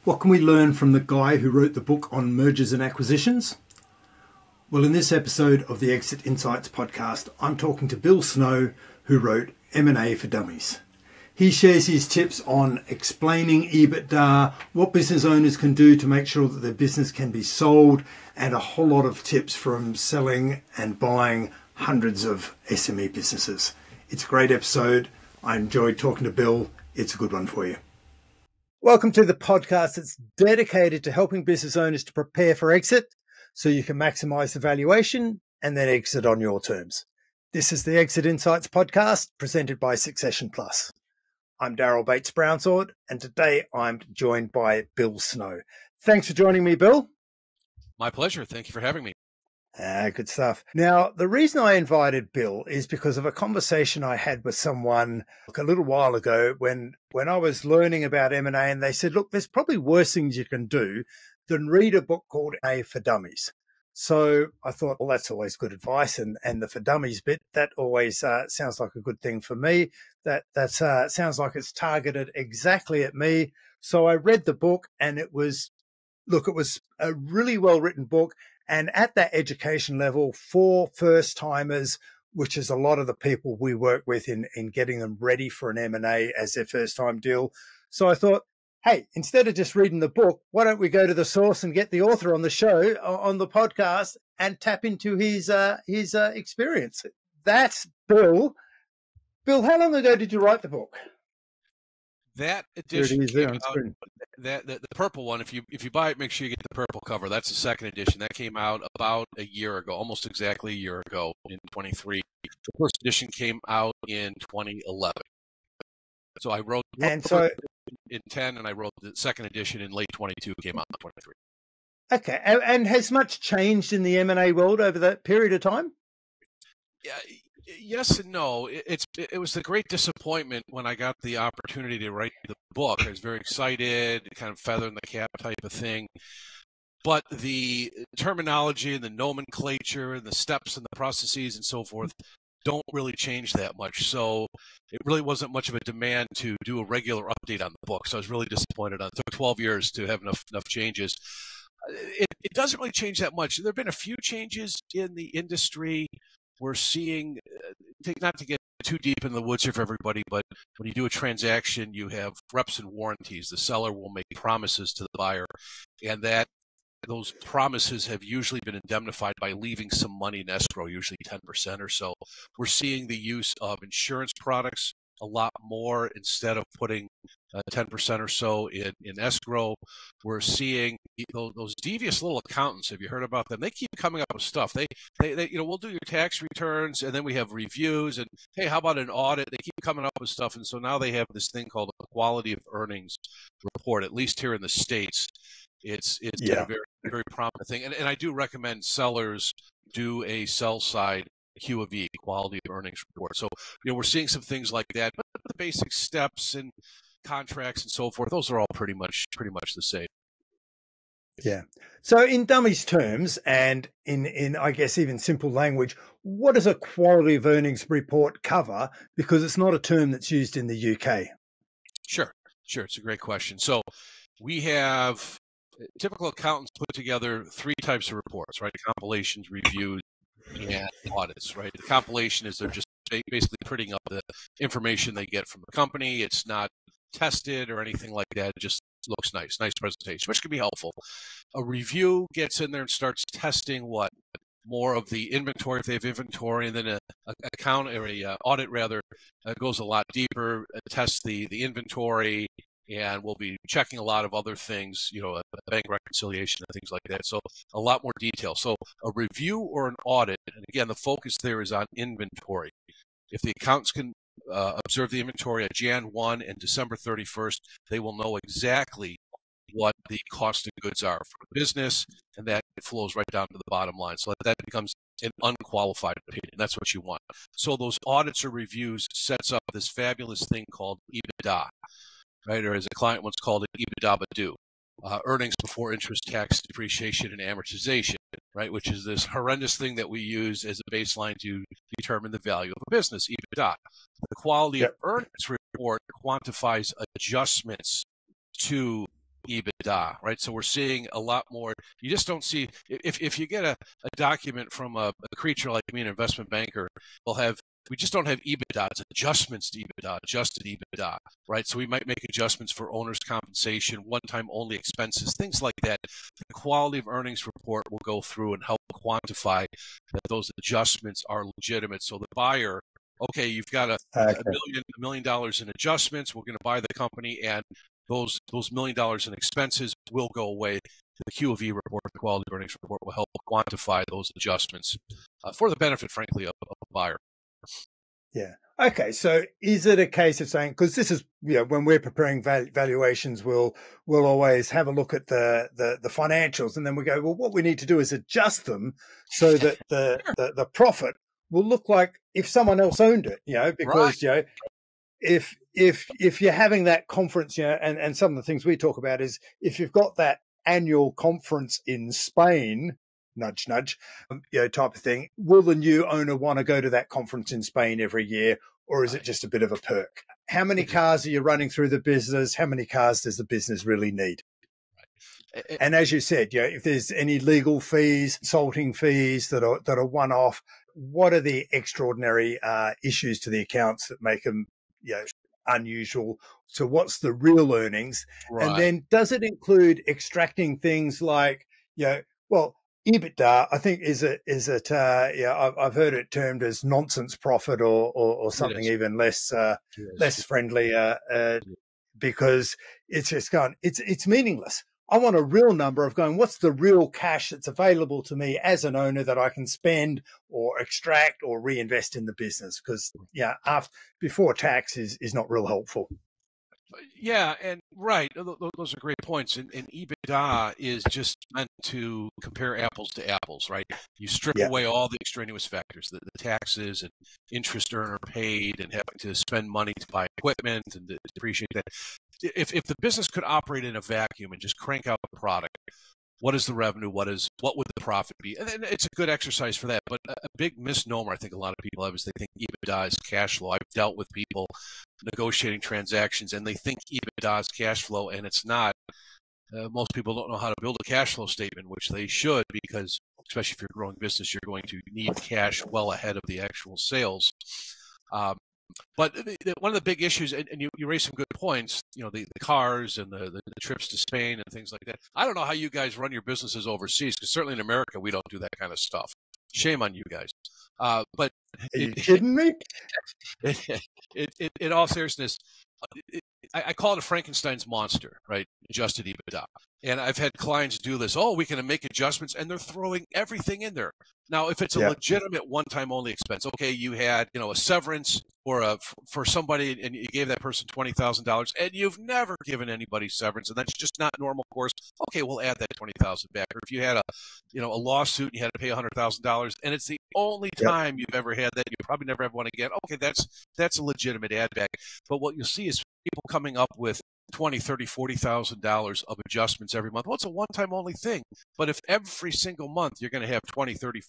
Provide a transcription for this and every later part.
What can we learn from the guy who wrote the book on mergers and acquisitions? Well, in this episode of the Exit Insights podcast, I'm talking to Bill Snow, who wrote M&A For Dummies. He shares his tips on explaining EBITDA, what business owners can do to make sure that their business can be sold, and a whole lot of tips from selling and buying hundreds of SME businesses. It's a great episode. I enjoyed talking to Bill. It's a good one for you. Welcome to the podcast that's dedicated to helping business owners to prepare for exit so you can maximize the valuation and then exit on your terms. This is the Exit Insights podcast presented by Succession Plus. I'm Daryl Bates-Brownsword, and today I'm joined by Bill Snow. Thanks for joining me, Bill. My pleasure. Thank you for having me. Good stuff. Now, the reason I invited Bill is because of a conversation I had with someone a little while ago when I was learning about M&A, and they said, look, there's probably worse things you can do than read a book called M&A For Dummies. So I thought, well, that's always good advice. And the For Dummies bit, that always sounds like a good thing for me. That sounds like it's targeted exactly at me. So I read the book, and it was a really well-written book. And at that education level for first timers, which is a lot of the people we work with in getting them ready for an M&A as their first time deal. So I thought, hey, instead of just reading the book, why don't we go to the source and get the author on the show, on the podcast, and tap into his experience. That's Bill. Bill, how long ago did you write the book? That edition came out, the purple one, if you buy it, make sure you get the purple cover. That's the second edition. That came out about a year ago, almost exactly a year ago in 23. The first edition came out in 2011. So I wrote in 10, and I wrote the second edition in late 22, came out in 23. Okay. And has much changed in the M&A world over that period of time? Yeah. Yes and no. It was a great disappointment when I got the opportunity to write the book. I was very excited, kind of feather in the cap type of thing. But the terminology and the nomenclature and the steps and the processes and so forth don't really change that much. So it really wasn't much of a demand to do a regular update on the book. So I was really disappointed. It took 12 years to have enough changes. It doesn't really change that much. There have been a few changes in the industry. We're seeing, not to get too deep in the woods here for everybody, but when you do a transaction, you have reps and warranties. The seller will make promises to the buyer, and those promises have usually been indemnified by leaving some money in escrow, usually 10% or so. We're seeing the use of insurance products a lot more instead of putting 10% or so in escrow. We're seeing those devious little accountants. Have you heard about them? They keep coming up with stuff. They we'll do your tax returns, and then we have reviews, and hey, how about an audit? They keep coming up with stuff, and so now they have this thing called a quality of earnings report. At least here in the States, it's been a very, very prominent thing. And I do recommend sellers do a sell side Q of E, quality of earnings report. So, we're seeing some things like that, but the basic steps and contracts and so forth, those are all pretty much the same. Yeah. So in dummies terms and in I guess even simple language, what does a quality of earnings report cover? Because it's not a term that's used in the UK. Sure. It's a great question. So we have typical accountants put together three types of reports, right? Compilations, reviews, and audits, right? The compilation is they're just basically printing up the information they get from the company. It's not tested or anything like that. It just looks nice presentation, which can be helpful. A review gets in there and starts testing more of the inventory, if they have inventory, and then a audit rather goes a lot deeper, tests the inventory, and we'll be checking a lot of other things, a bank reconciliation and things like that. So a lot more detail. So a review or an audit, and again, the focus there is on inventory. If the accountants can observe the inventory at Jan 1 and December 31st, they will know exactly what the cost of goods are for the business, and that flows right down to the bottom line. So that becomes an unqualified opinion. That's what you want. So those audits or reviews sets up this fabulous thing called EBITDA. Right, or as a client once called it, EBITDA but due, earnings before interest, tax, depreciation, and amortization, right, which is this horrendous thing that we use as a baseline to determine the value of a business, EBITDA. The quality of earnings report quantifies adjustments to EBITDA, right? So we're seeing a lot more. You just don't see, if you get a document from a creature like me, an investment banker, we just don't have EBITDA. It's adjustments to EBITDA, adjusted EBITDA, right? So we might make adjustments for owner's compensation, one-time only expenses, things like that. The quality of earnings report will go through and help quantify that those adjustments are legitimate. So the buyer, okay, you've got $1 million in adjustments. We're going to buy the company, and those $1 million in expenses will go away. The Q of E report, the quality of earnings report, will help quantify those adjustments for the benefit, frankly, of the buyer. Yeah. Okay. So is it a case of saying, because this is, when we're preparing valuations, we'll always have a look at the financials, and then we go, well, what we need to do is adjust them so that the profit will look like if someone else owned it, because, right. If you're having that conference, and some of the things we talk about is if you've got that annual conference in Spain, nudge, nudge, type of thing, will the new owner want to go to that conference in Spain every year, or is it just a bit of a perk? How many cars are you running through the business? How many cars does the business really need? And as you said, if there's any legal fees, consulting fees that are one-off, what are the extraordinary issues to the accounts that make them unusual? So what's the real earnings? Right. And then does it include extracting things like, EBITDA, I think I've heard it termed as nonsense profit or something even less friendly, because it's just gone. It's meaningless. I want a real number of going, what's the real cash that's available to me as an owner that I can spend or extract or reinvest in the business? Because before tax is not real helpful. Yeah, and right, those are great points. And EBITDA is just meant to compare apples to apples, right? You strip away all the extraneous factors, the taxes and interest earner paid, and having to spend money to buy equipment and to depreciate that. If the business could operate in a vacuum and just crank out the product, what is the revenue? What would the profit be? And it's a good exercise for that. But a big misnomer I think a lot of people have is they think EBITDA is cash flow. I've dealt with people negotiating transactions, and they think EBITDA is cash flow, and it's not. Most people don't know how to build a cash flow statement, which they should, because especially if you're a growing business, you're going to need cash well ahead of the actual sales. But one of the big issues, and you raised some good points, the cars and the trips to Spain and things like that. I don't know how you guys run your businesses overseas, because certainly in America, we don't do that kind of stuff. Shame on you guys. But are you kidding me? In all seriousness, I call it a Frankenstein's monster, right? Adjusted EBITDA. And I've had clients do this. Oh, we can make adjustments, and they're throwing everything in there. Now, if it's a legitimate one-time only expense, okay, you had, a severance or for somebody, and you gave that person $20,000, and you've never given anybody severance, and that's just not normal course. Okay, we'll add that $20,000 back. Or if you had a lawsuit and you had to pay $100,000, and it's the only time you've ever had that, you probably never have one again. Okay, that's a legitimate add back. But what you'll see is people coming up with $20,000, $30,000, $40,000 of adjustments every month. Well, it's a one-time only thing. But if every single month you're going to have $20,000, $30,000,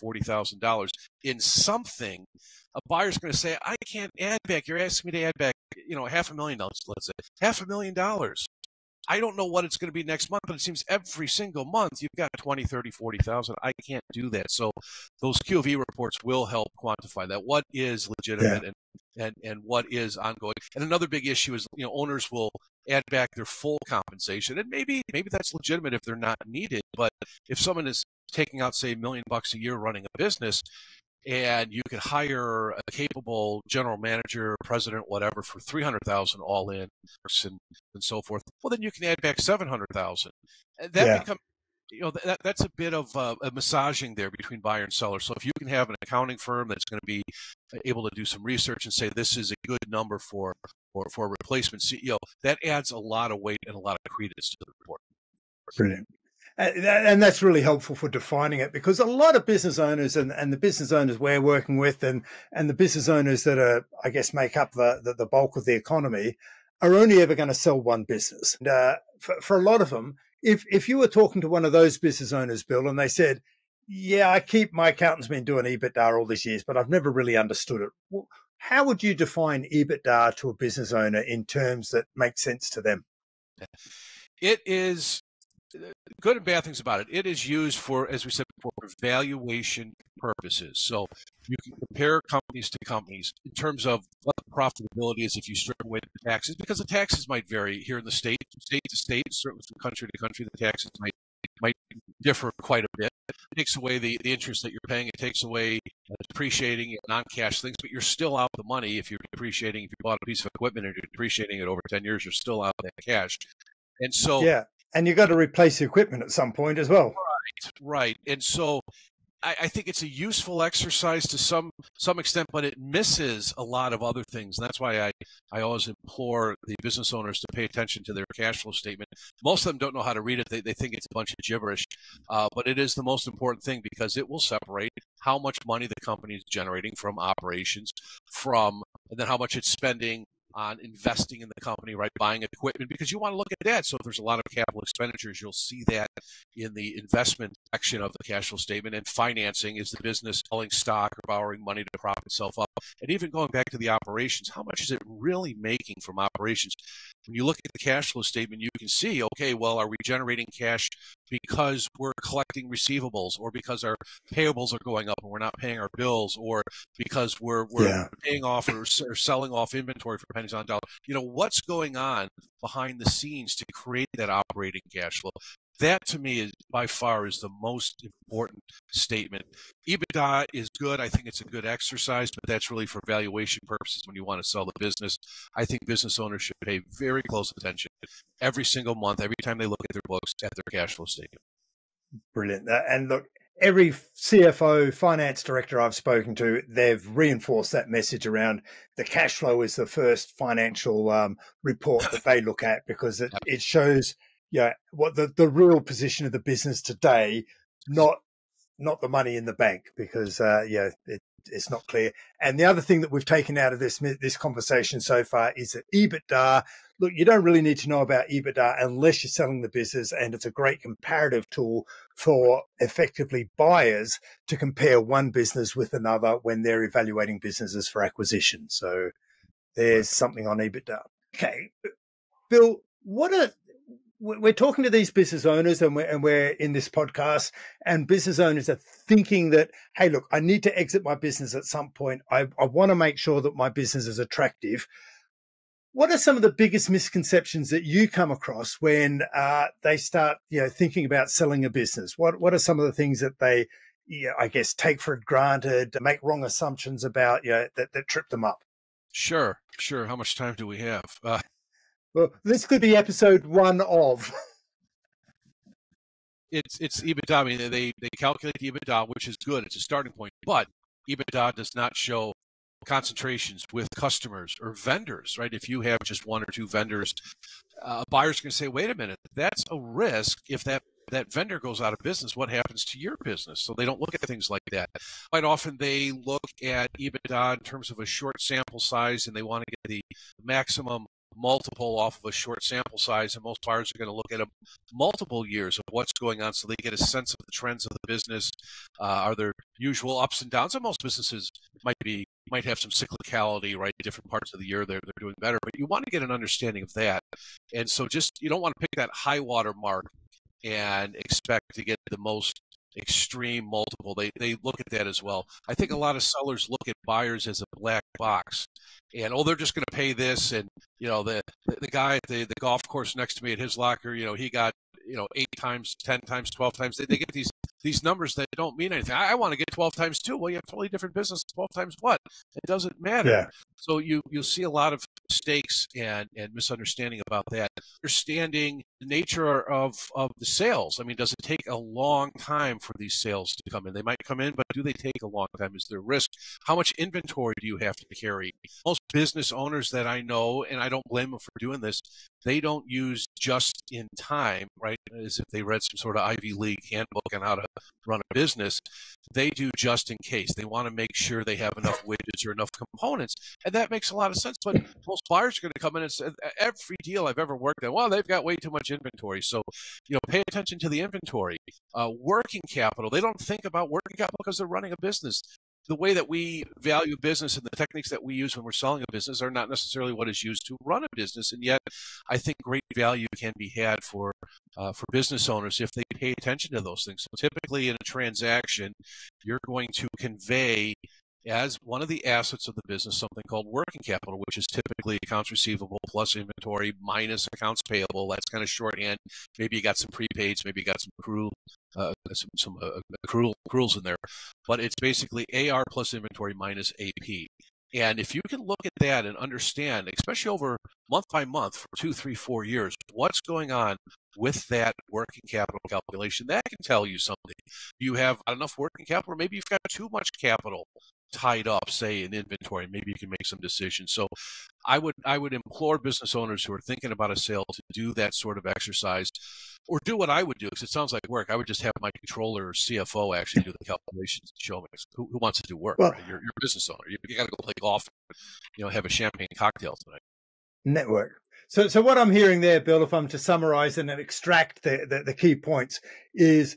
$40,000 in something, a buyer's going to say, I can't add back. You're asking me to add back, $500,000, let's say. $500,000. I don't know what it's going to be next month, but it seems every single month you've got 20, 30, 40,000. I can't do that. So those Q of E reports will help quantify that. What is legitimate and what is ongoing? And another big issue is, owners will add back their full compensation. And maybe that's legitimate if they're not needed. But if someone is taking out, say, $1 million a year running a business, and you could hire a capable general manager, president, whatever, for $300,000 all in, and so forth. Well, then you can add back $700,000. That becomes, that's a bit of a massaging there between buyer and seller. So if you can have an accounting firm that's going to be able to do some research and say this is a good number for a replacement CEO, that adds a lot of weight and a lot of credence to the report. Brilliant. And that's really helpful for defining it, because a lot of business owners and the business owners we're working with and the business owners that are, I guess, make up the bulk of the economy are only ever going to sell one business. And for a lot of them, if you were talking to one of those business owners, Bill, and they said, my accountant's been doing EBITDA all these years, but I've never really understood it. Well, how would you define EBITDA to a business owner in terms that make sense to them? It is good and bad things about it. It is used for, as we said before, for valuation purposes. So you can compare companies to companies in terms of what the profitability is if you strip away the taxes, because the taxes might vary here in the state, state to state, certainly from country to country, the taxes might differ quite a bit. It takes away the interest that you're paying. It takes away depreciating non-cash things, but you're still out the money if you're depreciating. If you bought a piece of equipment and you're depreciating it over 10 years, you're still out that cash. And so, Yeah. And you've got to replace the equipment at some point as well. right. And so I think it's a useful exercise to some extent, but it misses a lot of other things. And that's why I always implore the business owners to pay attention to their cash flow statement. Most of them don't know how to read it. They think it's a bunch of gibberish, but it is the most important thing because it will separate how much money the company is generating from operations and then how much it's spending on investing in the company, right? Buying equipment, because you want to look at that. So if there's a lot of capital expenditures, you'll see that in the investment section of the cash flow statement. And financing is the business selling stock or borrowing money to prop itself up. And even going back to the operations, how much is it really making from operations? When you look at the cash flow statement, you can see, okay, well, are we generating cash because we're collecting receivables, or because our payables are going up and we're not paying our bills, or because we're paying off or selling off inventory for pennies on dollar? What's going on behind the scenes to create that operating cash flow? That to me is by far is the most important statement. EBITDA is good. I think it's a good exercise, but that's really for valuation purposes when you want to sell the business. I think business owners should pay very close attention every single month, every time they look at their books, at their cash flow statement. Brilliant. And look, every CFO, finance director I've spoken to, they've reinforced that message around the cash flow is the first financial report that they look at, because it shows what the real position of the business today, not the money in the bank, because it's not clear. And the other thing that we've taken out of this conversation so far is that EBITDA. Look, you don't really need to know about EBITDA unless you're selling the business, and it's a great comparative tool for effectively buyers to compare one business with another when they're evaluating businesses for acquisition. So there's something on EBITDA. Okay, Bill, we're talking to these business owners, and we're in this podcast, and business owners are thinking that, hey, look, I need to exit my business at some point. I want to make sure that my business is attractive. What are some of the biggest misconceptions that you come across when they start, thinking about selling a business? What are some of the things that they, I guess, take for granted, make wrong assumptions about, that trip them up? Sure. How much time do we have? Well, this could be episode 1 of. It's EBITDA. I mean, they calculate the EBITDA, which is good. It's a starting point, but EBITDA does not show concentrations with customers or vendors, right? If you have just one or two vendors, a buyer's going to say, wait a minute, that's a risk. If that vendor goes out of business, what happens to your business? So they don't look at things like that. Quite often they look at EBITDA in terms of a short sample size, and they want to get the maximum multiple off of a short sample size, and most buyers are going to look at multiple years of what's going on, so they get a sense of the trends of the business. Are there usual ups and downs? And most businesses might have some cyclicality, right? Different parts of the year they're doing better, but you want to get an understanding of that. And so you don't want to pick that high water mark and expect to get the most extreme multiple. They look at that as well. I think a lot of sellers look at buyers as a black box, and they're just going to pay this. And the guy at the golf course next to me at his locker, he got 8 times, 10 times, 12 times. They get these numbers that don't mean anything. I want to get 12 times too. Well, you have a totally different business. 12 times what? It doesn't matter. Yeah. So you'll see a lot of mistakes and misunderstanding about that. Understanding the nature of the sales. I mean, does it take a long time for these sales to come in? They might come in, but do they take a long time? Is there risk? How much inventory do you have to carry? Most business owners that I know, and I don't blame them for doing this, they don't use just in time, right? As if they read some sort of Ivy League handbook on how to run a business. They do just in case. They want to make sure they have enough widgets or enough components. And that makes a lot of sense. But most buyers are going to come in and say, every deal I've ever worked on, well, they've got way too much inventory. So, pay attention to the inventory. Working capital. They don't think about working capital because they're running a business. the way that we value business and the techniques that we use when we're selling a business are not necessarily what is used to run a business. And yet, I think great value can be had for business owners if they pay attention to those things. So typically, in a transaction, you're going to convey as one of the assets of the business something called working capital, which is typically accounts receivable plus inventory minus accounts payable. That's kind of shorthand. Maybe you got some prepaids, maybe you got some accruals in there, but it's basically AR plus inventory minus AP. And if you can look at that and understand, especially over month by month for 2, 3, 4 years, what's going on with that working capital calculation, that can tell you something. You have enough working capital, or maybe you've got too much capital tied up, say, in inventory. Maybe you can make some decisions. So I would implore business owners who are thinking about a sale to do that sort of exercise, or do what I would do, because it sounds like work. I would just have my controller or CFO actually do the calculations and show me who wants to do work. Well, right? You're a business owner. You got to go play golf, have a champagne cocktail tonight. Network. So what I'm hearing there, Bill, if I'm to summarize and extract the key points, is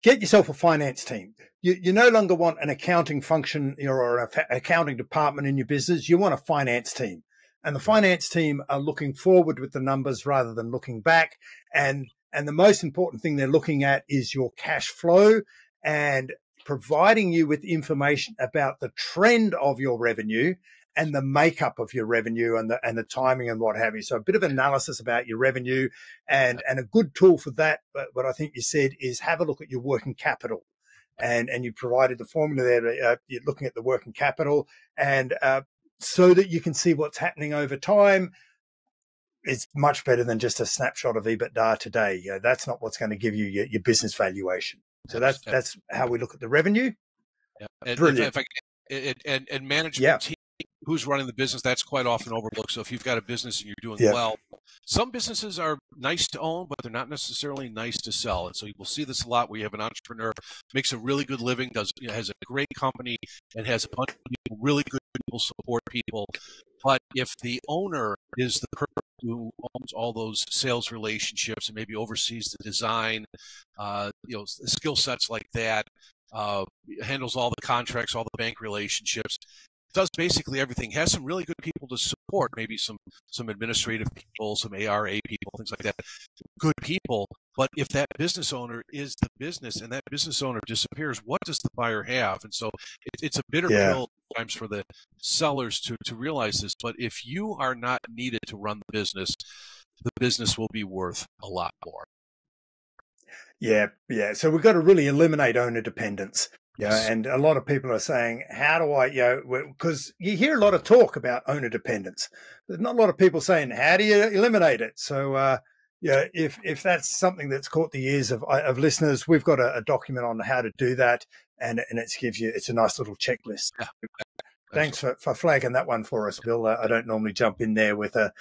get yourself a finance team. You no longer want an accounting function or an accounting department in your business. You want a finance team. And the finance team are looking forward with the numbers rather than looking back. And the most important thing they're looking at is your cash flow and providing you with information about the trend of your revenue and the makeup of your revenue and the timing and what have you. So a bit of analysis about your revenue and a good tool for that, what I think you said, is have a look at your working capital. And you provided the formula there. You're looking at the working capital, and so that you can see what's happening over time. It's much better than just a snapshot of EBITDA today. That's not what's going to give you your business valuation. So that's how we look at the revenue. Yeah. And brilliant. And management team, who's running the business, that's quite often overlooked. So if you've got a business and you're doing well, some businesses are nice to own, but they're not necessarily nice to sell. And so you will see this a lot where you have an entrepreneur, makes a really good living, has a great company, and has a bunch of people, really good people, support people. But if the owner is the person who owns all those sales relationships and maybe oversees the design, skill sets like that, handles all the contracts, all the bank relationships, does basically everything, has some really good people to support, maybe some administrative people, some ARA people, things like that, good people. But if that business owner is the business and that business owner disappears, what does the buyer have? And so it's a bitter pill sometimes for the sellers to realize this. But if you are not needed to run the business will be worth a lot more. Yeah. So we've got to really eliminate owner dependence. And a lot of people are saying, how do I, because you hear a lot of talk about owner dependence. There's not a lot of people saying, how do you eliminate it? So, if that's something that's caught the ears of listeners, we've got a document on how to do that. And it's a nice little checklist. Yeah. Thanks for flagging that one for us, Bill. I don't normally jump in there with a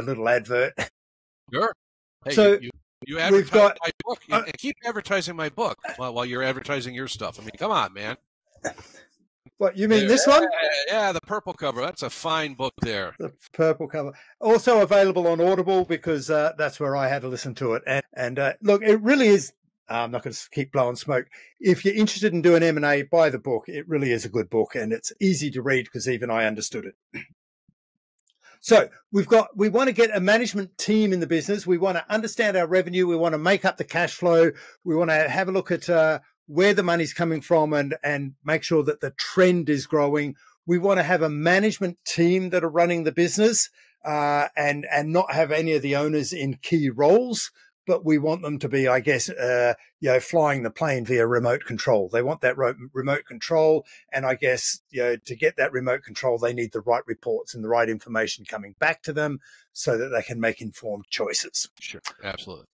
little advert. Sure. Hey, so you advertise my book. And keep advertising my book while you're advertising your stuff. I mean, come on, man. What, you mean this one? Yeah, the purple cover. That's a fine book there. The purple cover. Also available on Audible, because that's where I had to listen to it. And look, it really is. I'm not going to keep blowing smoke. If you're interested in doing M&A, buy the book. It really is a good book, and it's easy to read because even I understood it. So we want to get a management team in the business. We want to understand our revenue. We want to make up the cash flow. We want to have a look at where the money's coming from and make sure that the trend is growing. We want to have a management team that are running the business and not have any of the owners in key roles. But we want them to be, I guess, flying the plane via remote control. They want that remote control. And I guess, to get that remote control, they need the right reports and the right information coming back to them so that they can make informed choices. Sure. Absolutely.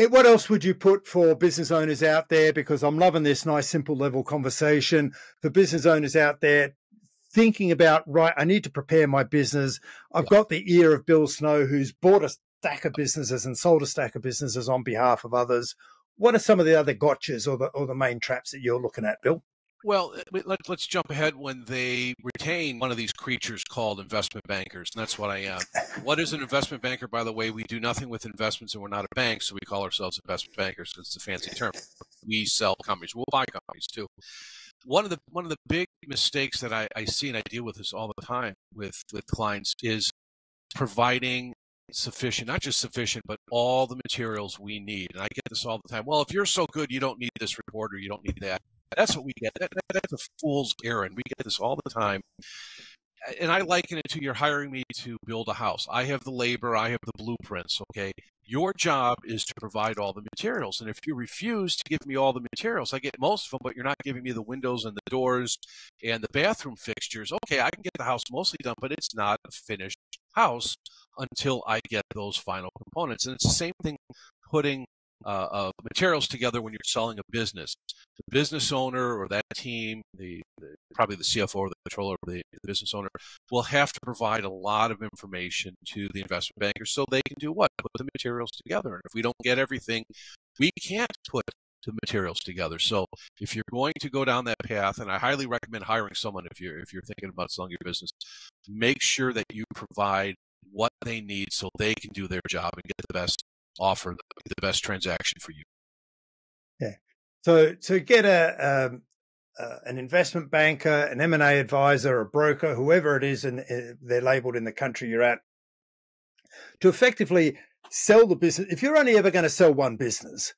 What else would you put for business owners out there? Because I'm loving this nice, simple level conversation for business owners out there thinking about, right, I need to prepare my business. I've got the ear of Bill Snow, who's bought a stack of businesses and sold a stack of businesses on behalf of others. What are some of the other gotchas or the main traps that you're looking at, Bill? Well, let's jump ahead when they retain one of these creatures called investment bankers, and that's what I am. What is an investment banker, by the way? We do nothing with investments, and we're not a bank, so we call ourselves investment bankers because it's a fancy term. We sell companies. We'll buy companies too. One of the big mistakes that I see, and I deal with this all the time with clients, is providing sufficient, not just sufficient, but all the materials we need. And I get this all the time. Well, if you're so good, you don't need this report or you don't need that. That's what we get. That's a fool's errand. We get this all the time. And I liken it to you're hiring me to build a house. I have the labor, I have the blueprints, okay? Your job is to provide all the materials. And if you refuse to give me all the materials, I get most of them, but you're not giving me the windows and the doors and the bathroom fixtures. Okay, I can get the house mostly done, but it's not a finished house until I get those final components. And it's the same thing putting materials together when you're selling a business. The business owner or that team, probably the CFO or the controller or the business owner, will have to provide a lot of information to the investment bankers so they can do what? Put the materials together. And if we don't get everything, we can't put the materials together. So if you're going to go down that path, and I highly recommend hiring someone if you're thinking about selling your business, make sure that you provide what they need so they can do their job and get the best offer, the best transaction for you. Yeah. So to get an investment banker, an M&A advisor, a broker, whoever it is, and they're labeled in the country you're at, to effectively sell the business. If you're only ever going to sell one business,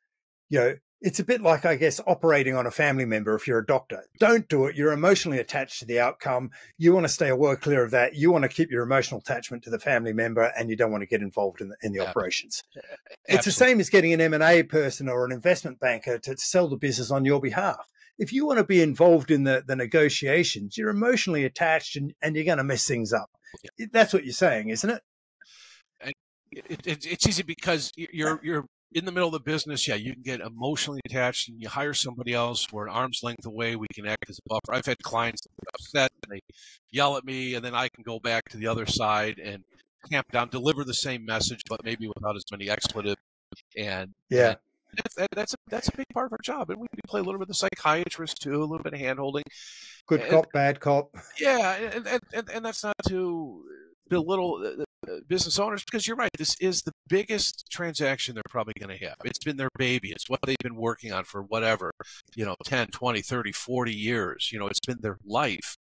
it's a bit like, I guess, operating on a family member. If you're a doctor, don't do it. You're emotionally attached to the outcome. You want to stay well clear of that. You want to keep your emotional attachment to the family member, and you don't want to get involved in the operations. It's the same as getting an M&A person or an investment banker to sell the business on your behalf. If you want to be involved in the negotiations, you're emotionally attached and you're going to mess things up. That's what you're saying, isn't it? It's easy because you're in the middle of the business. Yeah, you can get emotionally attached and you hire somebody else. We're an arm's length away. We can act as a buffer. I've had clients that get upset and they yell at me, and then I can go back to the other side and tamp down, deliver the same message, but maybe without as many expletives. And that's a big part of our job. And we play a little bit of the psychiatrist too, a little bit of hand holding. Good cop, bad cop. Yeah, and that's not to belittle business owners, because you're right. This is the biggest transaction they're probably going to have. It's been their baby. It's what they've been working on for whatever, 10, 20, 30, 40 years. It's been their life.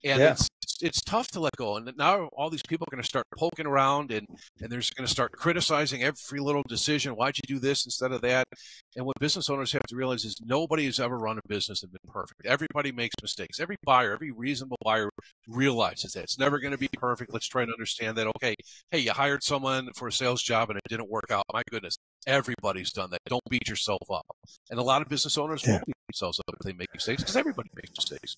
And it's tough to let go. And now all these people are going to start poking around and they're just going to start criticizing every little decision. Why'd you do this instead of that? And what business owners have to realize is nobody has ever run a business and been perfect. Everybody makes mistakes. Every buyer, every reasonable buyer realizes that. It's never going to be perfect. Let's try and understand that, okay, hey, you hired someone for a sales job and it didn't work out. My goodness, everybody's done that. Don't beat yourself up. And a lot of business owners won't beat themselves up if they make mistakes, because everybody makes mistakes.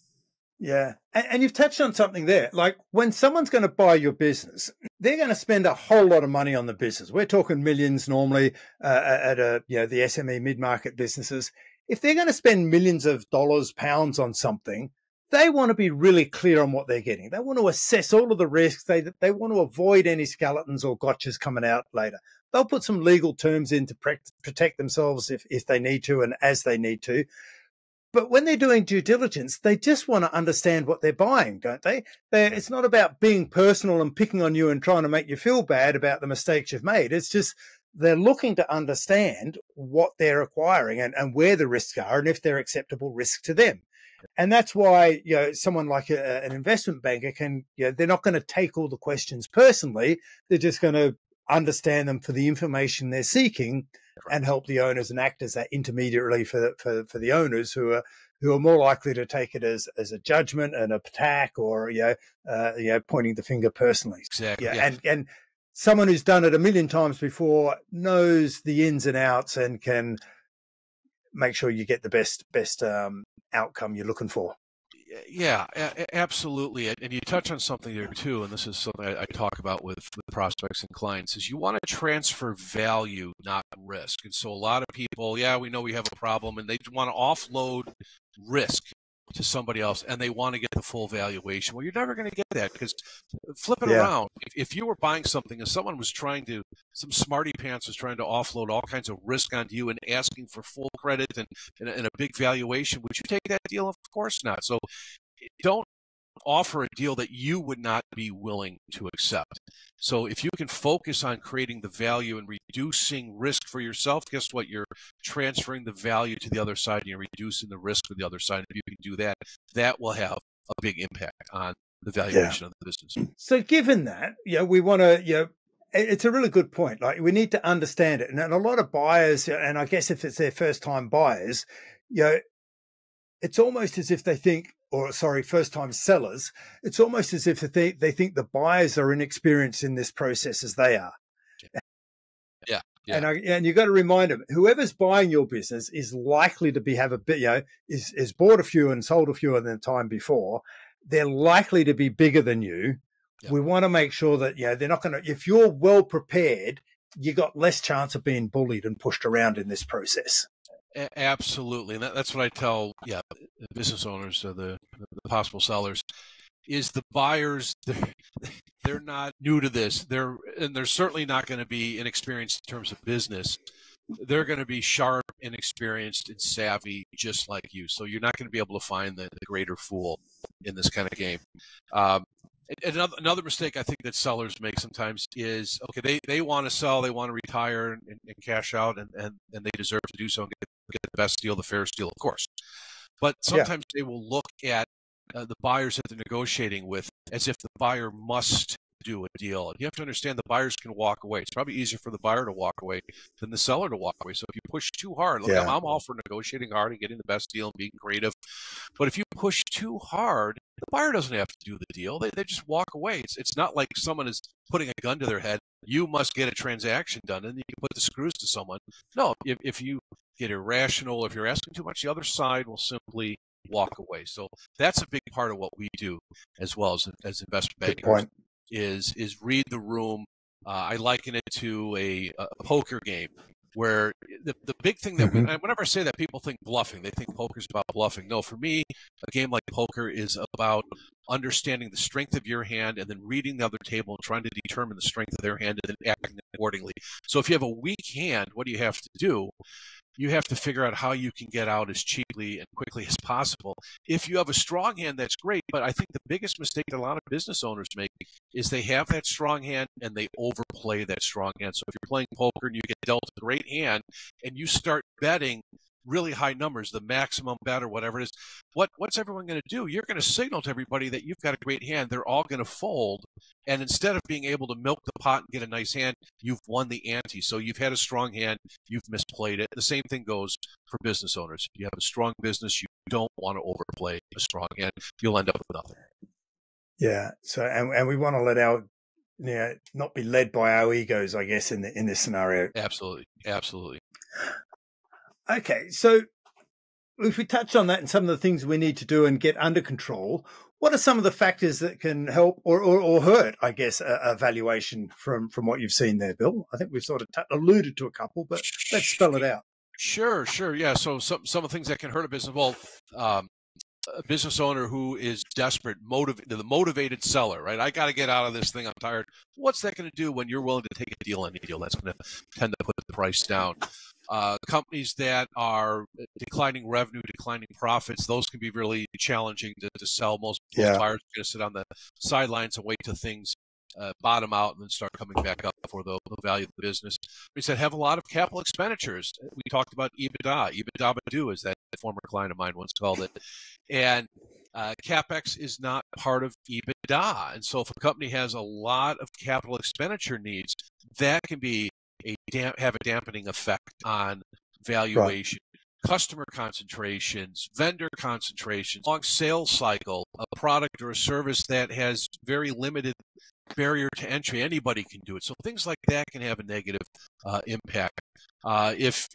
Yeah. And you've touched on something there. Like, when someone's going to buy your business, they're going to spend a whole lot of money on the business. We're talking millions normally at the SME mid-market businesses. If they're going to spend millions of dollars, pounds on something, they want to be really clear on what they're getting. They want to assess all of the risks. They want to avoid any skeletons or gotchas coming out later. They'll put some legal terms in to protect themselves if they need to and as they need to. But when they're doing due diligence, they just want to understand what they're buying, don't they? It's not about being personal and picking on you and trying to make you feel bad about the mistakes you've made. It's just they're looking to understand what they're acquiring and where the risks are and if they're acceptable risks to them. And that's why, someone like an investment banker can, they're not going to take all the questions personally. They're just going to understand them for the information they're seeking and help the owners and act as that intermediary for the owners who are more likely to take it as a judgment and an attack or pointing the finger personally. Exactly. And someone who's done it a million times before knows the ins and outs and can make sure you get the best outcome you're looking for. Yeah, absolutely. And you touch on something there too, and this is something I talk about with prospects and clients, is you want to transfer value, not risk. And so a lot of people, we know we have a problem, and they want to offload risk. to somebody else and they want to get the full valuation. Well, you're never going to get that, because flip it Yeah. around. If you were buying something and someone was some smarty pants was trying to offload all kinds of risk onto you and asking for full credit and a big valuation, would you take that deal? Of course not. So don't offer a deal that you would not be willing to accept. So if you can focus on creating the value and reducing risk for yourself, guess what? You're transferring the value to the other side and you're reducing the risk for the other side. If you can do that, that will have a big impact on the valuation of the business. So given that, we want to, it's a really good point. Like, we need to understand it. And a lot of buyers, and I guess if it's their first time buyers, it's almost as if they think, first time sellers, it's almost as if they think the buyers are inexperienced in this process as they are. Yeah. And you've got to remind them, whoever's buying your business is likely to have a bit, is bought a few and sold a few in the time before. They're likely to be bigger than you. Yeah. We want to make sure that, they're not going to, if you're well prepared, you got less chance of being bullied and pushed around in this process. Absolutely. And that's what I tell business owners, the possible sellers, is the buyers, they're not new to this. They're certainly not going to be inexperienced in terms of business. They're going to be sharp and experienced and savvy just like you. So you're not going to be able to find the greater fool in this kind of game. Another mistake I think that sellers make sometimes is, okay, they want to sell, they want to retire and cash out, and they deserve to do so and get the best deal, the fairest deal, of course. But sometimes they will look at the buyers that they're negotiating with as if the buyer must do a deal. And you have to understand the buyers can walk away. It's probably easier for the buyer to walk away than the seller to walk away. So if you push too hard, look, I'm all for negotiating hard and getting the best deal and being creative. But if you push too hard, the buyer doesn't have to do the deal. They just walk away. It's not like someone is putting a gun to their head. You must get a transaction done, and you can put the screws to someone. No, if you get irrational, if you're asking too much, the other side will simply walk away. So that's a big part of what we do as well as investment bankers. Is read the room. I liken it to a poker game where the big thing that whenever I say that, people think bluffing. They think poker's about bluffing. No, for me, a game like poker is about understanding the strength of your hand and then reading the other table and trying to determine the strength of their hand and then acting accordingly. So if you have a weak hand, what do you have to do? You have to figure out how you can get out as cheaply and quickly as possible. If you have a strong hand, that's great. But I think the biggest mistake that a lot of business owners make is they have that strong hand and they overplay that strong hand. So if you're playing poker and you get dealt a great hand and you start betting really high numbers, the maximum bet or whatever it is, what's everyone going to do? You're going to signal to everybody that you've got a great hand. They're all going to fold. And instead of being able to milk the pot and get a nice hand, you've won the ante. So you've had a strong hand, you've misplayed it. The same thing goes for business owners. If you have a strong business, you don't want to overplay a strong hand. You'll end up with nothing. Yeah. So, and we want to let our, not be led by our egos, I guess, in this scenario. Absolutely. Absolutely. Okay. So if we touch on that and some of the things we need to do and get under control, what are some of the factors that can help or hurt, I guess, a valuation from what you've seen there, Bill? I think we've sort of alluded to a couple, but let's spell it out. Sure. Yeah. So some of the things that can hurt a business, well, a business owner who is desperate, the motivated seller, right? I got to get out of this thing. I'm tired. What's that going to do when you're willing to take a deal, any deal? That's going to tend to put the price down. Companies that are declining revenue, declining profits, those can be really challenging to sell. Most buyers are going to sit on the sidelines and wait till things bottom out and then start coming back up for the value of the business. We said have a lot of capital expenditures. We talked about EBITDA due, as that former client of mine once called it. And CapEx is not part of EBITDA. And so if a company has a lot of capital expenditure needs, that can be have a dampening effect on valuation. Right. Customer concentrations, vendor concentrations, long sales cycle, a product or a service that has very limited barrier to entry. Anybody can do it. So things like that can have a negative impact. If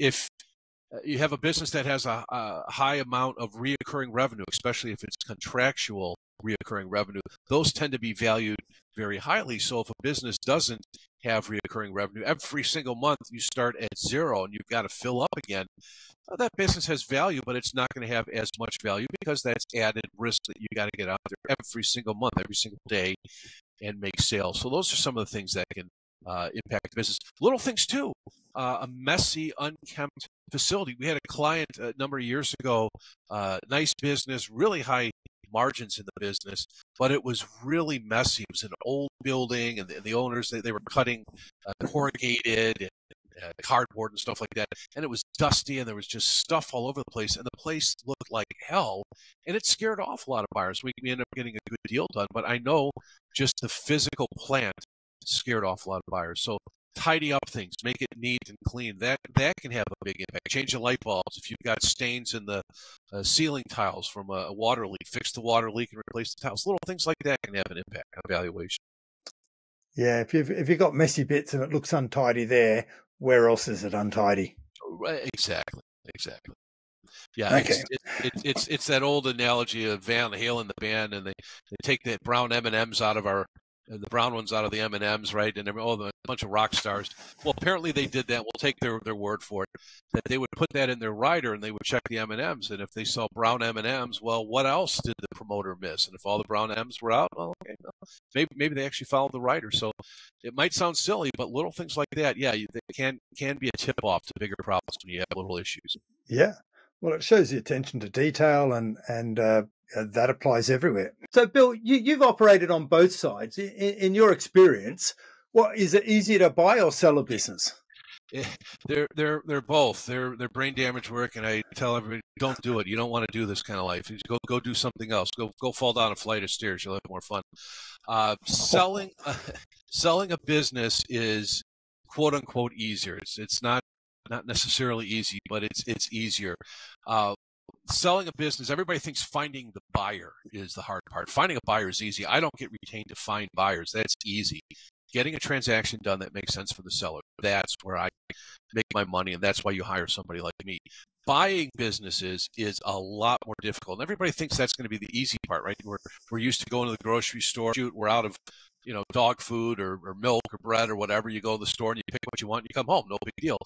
you have a business that has a high amount of reoccurring revenue, especially if it's contractual, reoccurring revenue. Those tend to be valued very highly. So if a business doesn't have reoccurring revenue, every single month you start at zero and you've got to fill up again. That business has value, but it's not going to have as much value because that's added risk that you got to get out there every single month, every single day, and make sales. So those are some of the things that can impact the business. Little things too. A messy, unkempt facility. We had a client a number of years ago, nice business, really high margins in the business, but it was really messy. It was an old building, and the owners, they were cutting corrugated and cardboard and stuff like that, and it was dusty, and there was just stuff all over the place, and the place looked like hell, and it scared off a lot of buyers. We ended up getting a good deal done, but I know just the physical plant scared off a lot of buyers. So tidy up things, make it neat and clean. That can have a big impact. Change the light bulbs. If you've got stains in the ceiling tiles from a water leak, fix the water leak and replace the tiles. Little things like that can have an impact on valuation. Yeah, if you've got messy bits and it looks untidy there, where else is it untidy? Exactly. Yeah, okay. It's that old analogy of Van Halen, the band, and they take the brown M&Ms out of the brown ones out of the M&Ms, right? And a bunch of rock stars. Well, apparently they did that. We'll take their word for it. That they would put that in their rider and they would check the M&Ms. And if they saw brown M&Ms, well, what else did the promoter miss? And if all the brown M's were out, well, okay, no. Maybe they actually followed the rider. So it might sound silly, but little things like that, yeah, they can be a tip off to bigger problems when you have little issues. Yeah. Well, it shows the attention to detail, and that applies everywhere. So, Bill, you've operated on both sides. In your experience, what is it easier to buy or sell a business? They're both. They're brain damage work, and I tell everybody, don't do it. You don't want to do this kind of life. Go do something else. Go fall down a flight of stairs. You'll have more fun. Selling a business is quote unquote easier. It's not necessarily easy, but it's easier. Selling a business, everybody thinks finding the buyer is the hard part. Finding a buyer is easy. I don't get retained to find buyers. That's easy. Getting a transaction done that makes sense for the seller, that's where I make my money, and that's why you hire somebody like me. Buying businesses is a lot more difficult, and everybody thinks that's going to be the easy part, right? We're used to going to the grocery store. Shoot, we're out of dog food or milk or bread or whatever. You go to the store and you pick what you want and you come home. No big deal.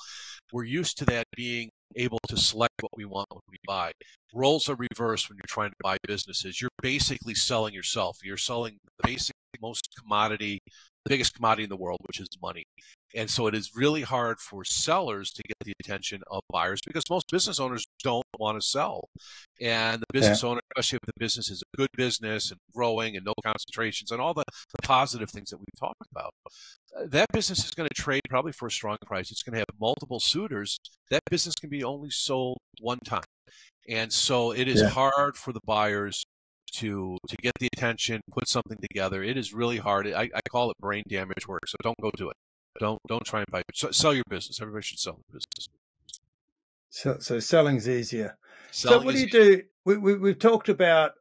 We're used to that being able to select what we want when we buy. Roles are reversed when you're trying to buy businesses. You're basically selling yourself. You're selling the biggest commodity in the world, which is money. And so it is really hard for sellers to get the attention of buyers because most business owners don't want to sell. And the business owner, especially if the business is a good business and growing and no concentrations and all the positive things that we've talked about, that business is going to trade probably for a strong price. It's going to have multiple suitors. That business can be only sold one time. And so it is hard for the buyers to get the attention, put something together. It is really hard. I call it brain damage work. So don't go do it. Don't try and buy it. Sell your business. Everybody should sell their business. So selling's easier. So what do you do? We've talked about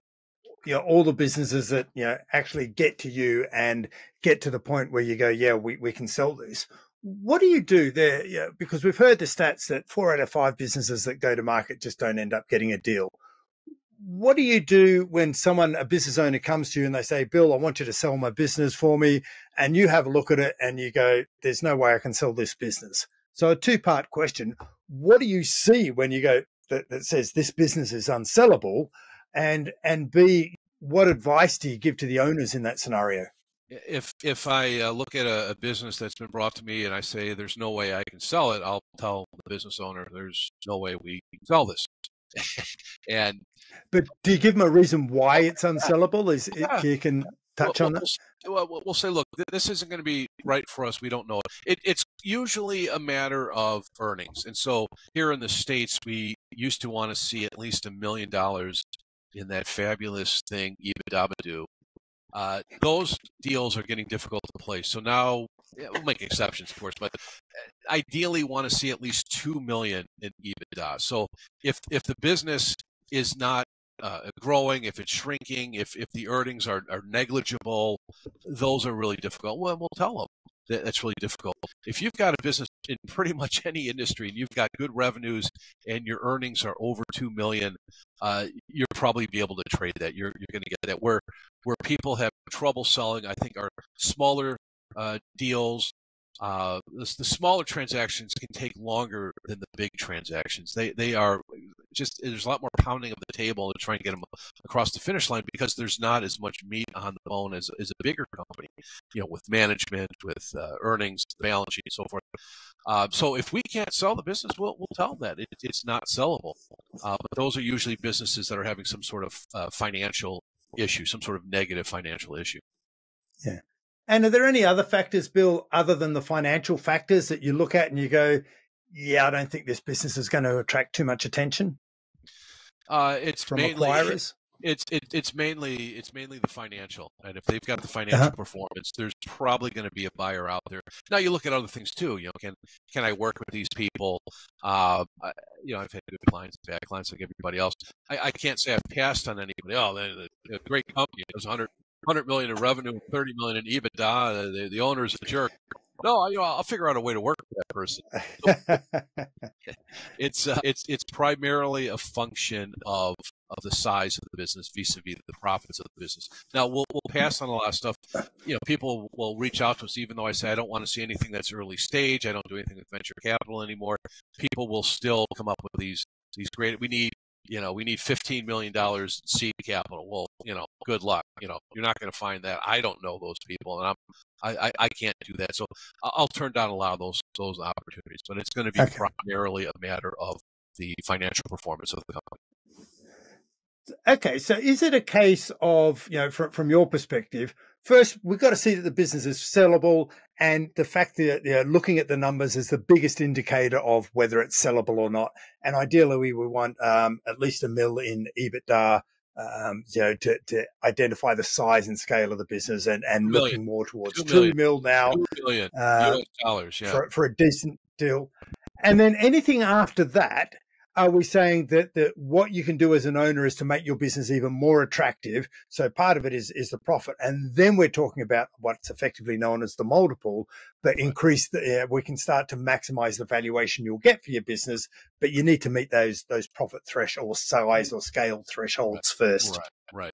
all the businesses that actually get to you and get to the point where you go, yeah, we can sell this. What do you do there? Because we've heard the stats that 4 out of 5 businesses that go to market just don't end up getting a deal. What do you do when a business owner comes to you and they say, Bill, I want you to sell my business for me, and you have a look at it and you go, there's no way I can sell this business? So a 2-part question. What do you see when you go that says this business is unsellable? And B, what advice do you give to the owners in that scenario? If I look at a business that's been brought to me and I say there's no way I can sell it, I'll tell the business owner there's no way we can sell this. But do you give them a reason why it's unsellable? You can touch on that? We'll say, look, this isn't going to be right for us. We don't know it. It's usually a matter of earnings. And so here in the States, we used to want to see at least $1 million in that fabulous thing, EBITDA. Those deals are getting difficult to place. So now, we'll make exceptions, of course, but ideally want to see at least $2 million in EBITDA. So if the business is not growing, if it's shrinking, if the earnings are negligible, those are really difficult. Well, we'll tell them, that's really difficult. If you've got a business in pretty much any industry and you've got good revenues and your earnings are over 2 million, you'll probably be able to trade that. You're going to get that. Where people have trouble selling, I think, are smaller deals. The smaller transactions can take longer than the big transactions. They are just, there's a lot more pounding of the table to try and get them across the finish line because there's not as much meat on the bone as a bigger company, with management, with earnings, balance sheet, and so forth. So if we can't sell the business, we'll tell them that it's not sellable. But those are usually businesses that are having some sort of financial issue, some sort of negative financial issue. Yeah. And are there any other factors, Bill, other than the financial factors that you look at and you go, yeah, I don't think this business is going to attract too much attention it's from mainly acquirers? It's mainly the financial, and if they've got the financial performance, there's probably going to be a buyer out there. Now you look at other things too. Can I work with these people? I've had good clients, bad clients, like everybody else. I can't say I've passed on anybody. Oh, they're a great company. It was 100 million in revenue, 30 million in EBITDA. The owner's a jerk. No, I'll figure out a way to work with that person. It's primarily a function of the size of the business vis-a-vis the profits of the business. Now we'll pass on a lot of stuff. People will reach out to us, even though I say I don't want to see anything that's early stage. I don't do anything with venture capital anymore. People will still come up with these great. We need $15 million in seed capital. Well, good luck. You're not going to find that. I don't know those people, and I can't do that. So I'll turn down a lot of those opportunities. But it's going to be primarily a matter of the financial performance of the company. Okay, so is it a case of, from your perspective, first we've got to see that the business is sellable, and the fact that looking at the numbers is the biggest indicator of whether it's sellable or not. And ideally, we want at least $1 million in EBITDA, to identify the size and scale of the business, and looking more towards $2 million now, $2 million US dollars, for a decent deal. And then anything after that, are we saying that what you can do as an owner is to make your business even more attractive? So part of it is the profit. And then we're talking about what's effectively known as the multiple, but we can start to maximize the valuation you'll get for your business, but you need to meet those profit thresholds, size or scale thresholds first. Right.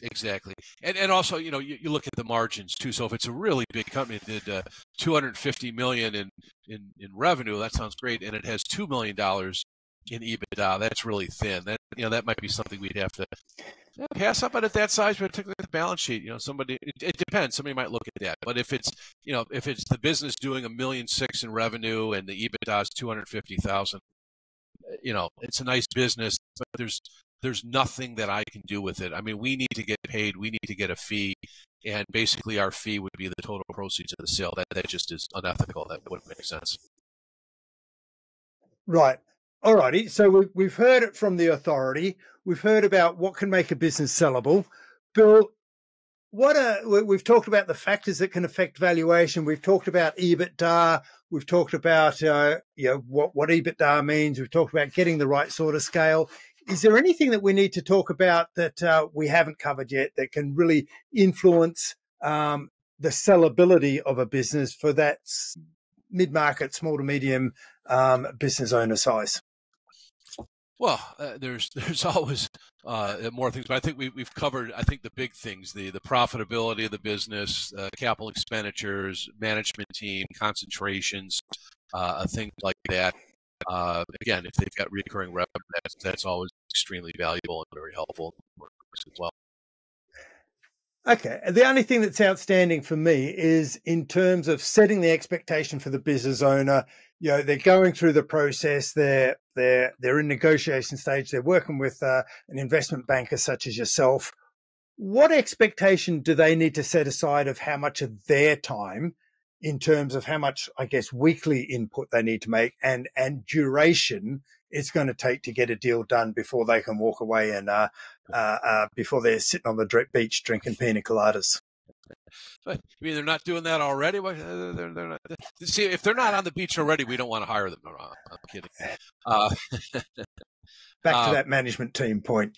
Exactly. And also, you look at the margins too. So if it's a really big company that did $250 million in revenue, that sounds great. And it has $2 million in EBITDA, that's really thin. That might be something we'd have to pass up on at that size, particularly the balance sheet. It depends. Somebody might look at that. But if it's the business doing $1.6 million in revenue and the EBITDA is $250,000, it's a nice business, but there's nothing that I can do with it. I mean, we need to get paid. We need to get a fee, and basically our fee would be the total proceeds of the sale. That just is unethical. That wouldn't make sense. Right. All righty. So we've heard it from the authority. We've heard about what can make a business sellable. Bill, we've talked about the factors that can affect valuation. We've talked about EBITDA. We've talked about what EBITDA means. We've talked about getting the right sort of scale. Is there anything that we need to talk about that we haven't covered yet that can really influence the sellability of a business for that mid-market, small to medium business owner size? Well, there's always more things, but I think we've covered, the big things, the profitability of the business, capital expenditures, management team, concentrations, things like that. Again, if they've got recurring revenue, that's always extremely valuable and very helpful as well. Okay. The only thing that's outstanding for me is in terms of setting the expectation for the business owner. They're going through the process. They're in negotiation stage. They're working with an investment banker such as yourself. What expectation do they need to set aside of how much of their time, in terms of how much, I guess, weekly input they need to make, and duration it's going to take to get a deal done before they can walk away and before they're sitting on the beach drinking pina coladas? You mean they're not doing that already? They're not. See, if they're not on the beach already, we don't want to hire them. No, I'm kidding. Back to that management team point.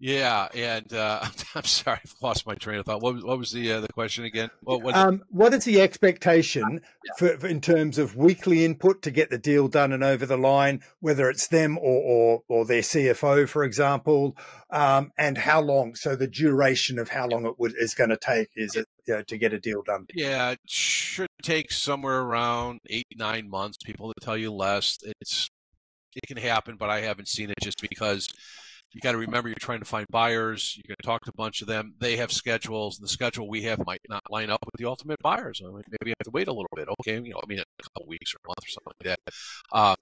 Yeah, and I'm sorry, I've lost my train of thought. What was the question again? What is the expectation for in terms of weekly input to get the deal done and over the line, whether it's them or their CFO, for example, and how long? So the duration of how long is going to take is it to get a deal done? Yeah, it should take somewhere around 8, 9 months. People that tell you less, it can happen, but I haven't seen it just because you got to remember you're trying to find buyers. You're going to talk to a bunch of them. They have schedules, and the schedule we have might not line up with the ultimate buyers. I mean, maybe you have to wait a little bit. Okay, I mean, a couple of weeks or a month or something like that.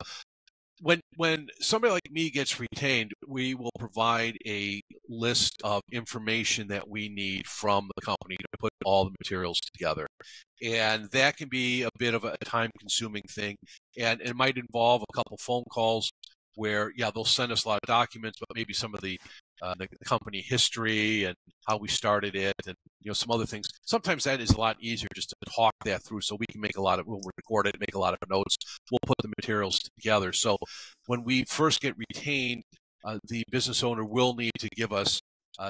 When somebody like me gets retained, we will provide a list of information that we need from the company to put all the materials together. And that can be a bit of a time-consuming thing, and it might involve a couple phone calls where, yeah, they'll send us a lot of documents, but maybe some of the company history and how we started it, and some other things. Sometimes that is a lot easier just to talk that through, so we can we'll record it, make a lot of notes. We'll put the materials together. So when we first get retained, the business owner will need to give us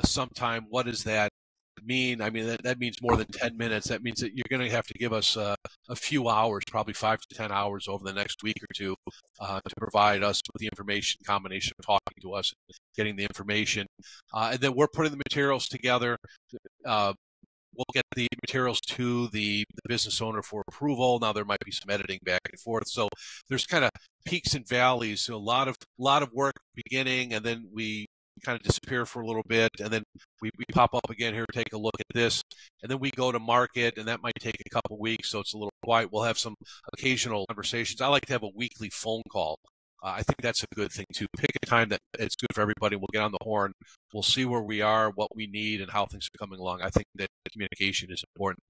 some time. What does that mean? I mean, that means more than 10 minutes. That means that you're going to have to give us a few hours, probably 5 to 10 hours over the next week or two, to provide us with the information, combination of talking to us and getting the information. And then we're putting the materials together. We'll get the materials to the business owner for approval. Now there might be some editing back and forth. So there's kind of peaks and valleys. So a lot of work beginning, and then we kind of disappear for a little bit, and then we pop up again here, take a look at this, and then we go to market, and that might take a couple weeks, so it's a little quiet. We'll have some occasional conversations. I like to have a weekly phone call. I think that's a good thing too. Pick a time that it's good for everybody. We'll get on the horn. We'll see where we are, what we need, and how things are coming along. I think that communication is important.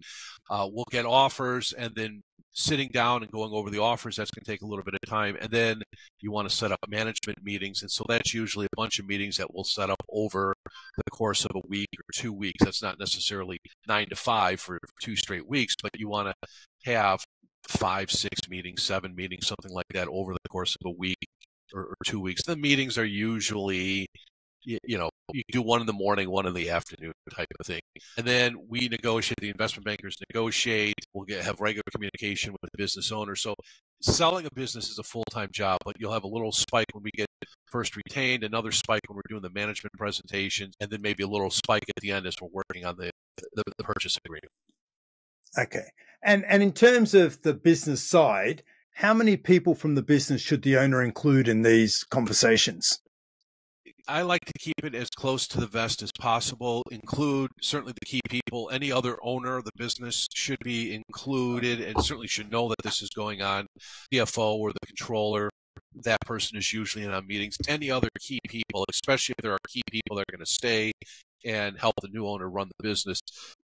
We'll get offers, and then sitting down and going over the offers, that's going to take a little bit of time. And then you want to set up management meetings. And so that's usually a bunch of meetings that we'll set up over the course of a week or 2 weeks. That's not necessarily 9 to 5 for 2 straight weeks, but you want to have 5, 6 meetings, 7 meetings, something like that over the course of a week or 2 weeks. The meetings are usually, you do one in the morning, one in the afternoon type of thing. And then we negotiate, the investment bankers negotiate, we'll have regular communication with the business owner. So selling a business is a full-time job, but you'll have a little spike when we get first retained, another spike when we're doing the management presentations, and then maybe a little spike at the end as we're working on the purchase agreement. Okay. And in terms of the business side, how many people from the business should the owner include in these conversations? I like to keep it as close to the vest as possible, include certainly the key people. Any other owner of the business should be included and certainly should know that this is going on. CFO or the controller, that person is usually in on meetings. Any other key people, especially if there are key people that are going to stay and help the new owner run the business,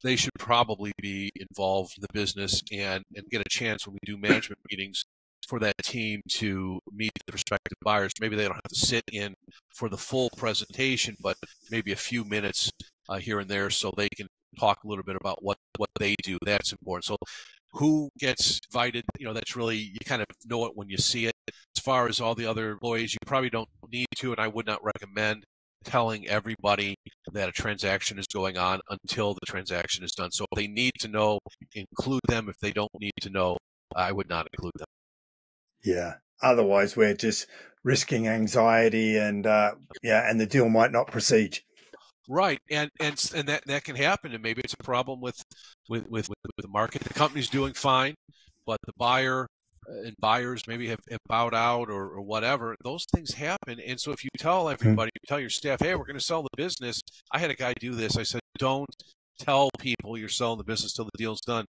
they should probably be involved in the business and get a chance when we do management meetings for that team to meet the prospective buyers. Maybe they don't have to sit in for the full presentation, but maybe a few minutes here and there so they can talk a little bit about what they do. That's important. So who gets invited, that's really, you kind of know it when you see it. As far as all the other employees, you probably don't need to, and I would not recommend telling everybody that a transaction is going on until the transaction is done. So if they need to know, include them. If they don't need to know, I would not include them. Yeah. Otherwise, we're just risking anxiety, and and the deal might not proceed. Right, and that can happen, and maybe it's a problem with the market. The company's doing fine, but the buyer and buyers maybe have bowed out or whatever. Those things happen, and so if you tell everybody, you tell your staff, hey, we're going to sell the business. I had a guy do this. I said, don't tell people you're selling the business till the deal's done.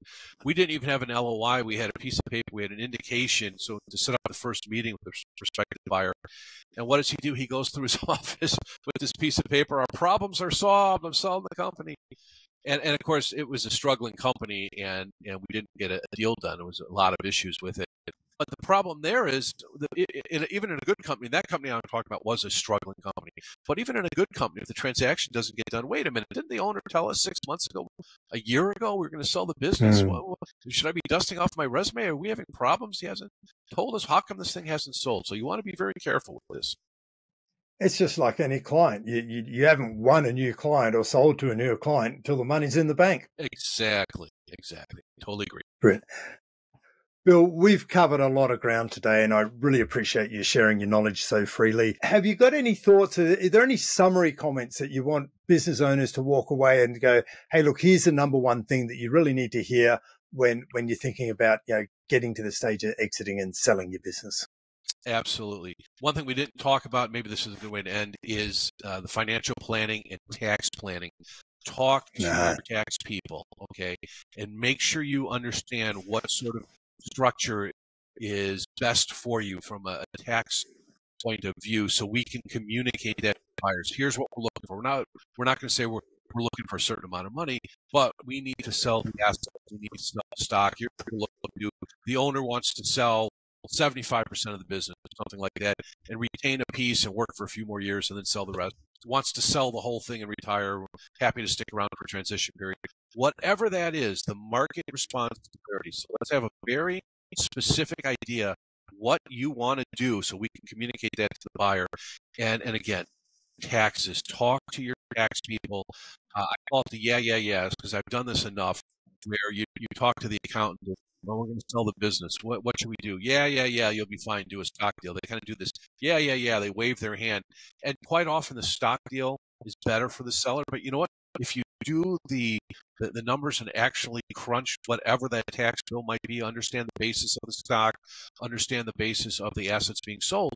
We didn't even have an LOI. We had a piece of paper. We had an indication. So to set up the first meeting with the prospective buyer. And what does he do? He goes through his office with this piece of paper. Our problems are solved. I'm selling the company. And of course, it was a struggling company, and we didn't get a deal done. There was a lot of issues with it. But the problem there is, even in a good company, that company I'm talking about was a struggling company. But even in a good company, if the transaction doesn't get done, wait a minute, didn't the owner tell us 6 months ago, a year ago, we were going to sell the business? Well, should I be dusting off my resume? Are we having problems? He hasn't told us. How come this thing hasn't sold? So you want to be very careful with this. It's just like any client. You haven't won a new client or sold to a new client until the money's in the bank. Exactly. Totally agree. Brilliant. Bill, we've covered a lot of ground today, and I really appreciate you sharing your knowledge so freely. Have you got any thoughts? Are there any summary comments that you want business owners to walk away and go, hey, look, here's the number one thing that you really need to hear when you're thinking about, getting to the stage of exiting and selling your business? Absolutely. One thing we didn't talk about, maybe this is a good way to end, is the financial planning and tax planning. Talk to your tax people, okay, and make sure you understand what sort of structure is best for you from a tax point of view, so we can communicate that to buyers. Here's what we're looking for. We're not going to say we're looking for a certain amount of money, but we need to sell the assets. We need to sell the stock. The owner wants to sell 75% of the business, something like that, and retain a piece and work for a few more years and then sell the rest. Wants to sell the whole thing and retire, happy to stick around for a transition period. Whatever that is, the market responds to clarity. So let's have a very specific idea what you want to do so we can communicate that to the buyer. And again, taxes. Talk to your tax people. I call it the yeahs because I've done this enough where you talk to the accountant. Well, we're going to sell the business. What should we do? Yeah, you'll be fine. Do a stock deal. They kind of do this. Yeah. They wave their hand. And quite often the stock deal is better for the seller. But you know what? If you do the numbers and actually crunch whatever that tax bill might be, understand the basis of the stock, understand the basis of the assets being sold,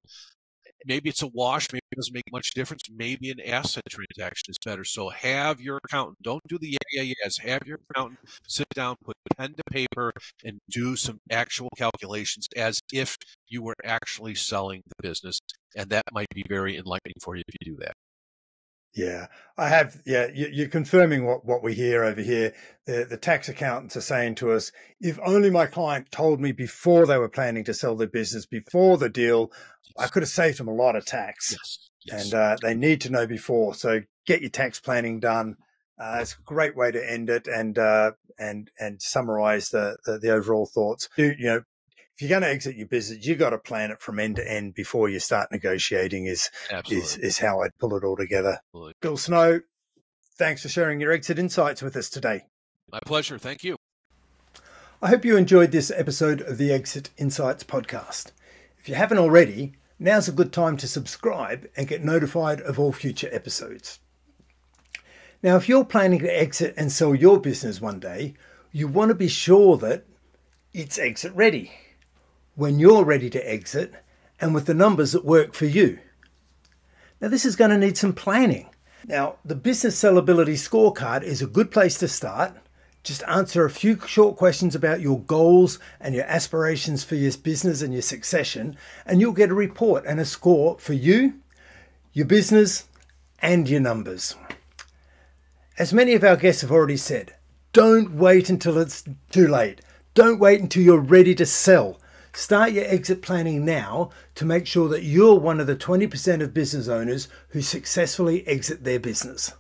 maybe it's a wash, maybe it doesn't make much difference, maybe an asset transaction is better. So have your accountant, don't do the yes, have your accountant sit down, put pen to paper, and do some actual calculations as if you were actually selling the business. And that might be very enlightening for you if you do that. Yeah, I have. Yeah, you're confirming what we hear over here. The tax accountants are saying to us, if only my client told me before they were planning to sell their business, before the deal, I could have saved them a lot of tax. Yes. And they need to know before. So get your tax planning done. It's a great way to end it and summarize the overall thoughts. If you're going to exit your business, you've got to plan it from end to end before you start negotiating is how I'd pull it all together. Absolutely. Bill Snow, thanks for sharing your exit insights with us today. My pleasure. Thank you. I hope you enjoyed this episode of the Exit Insights podcast. If you haven't already, now's a good time to subscribe and get notified of all future episodes. Now, if you're planning to exit and sell your business one day, you want to be sure that it's exit ready. When you're ready to exit and with the numbers that work for you. Now, this is going to need some planning. Now, the business sellability scorecard is a good place to start. Just answer a few short questions about your goals and your aspirations for your business and your succession, and you'll get a report and a score for you, your business, and your numbers. As many of our guests have already said, don't wait until it's too late. Don't wait until you're ready to sell. Start your exit planning now to make sure that you're one of the 20% of business owners who successfully exit their business.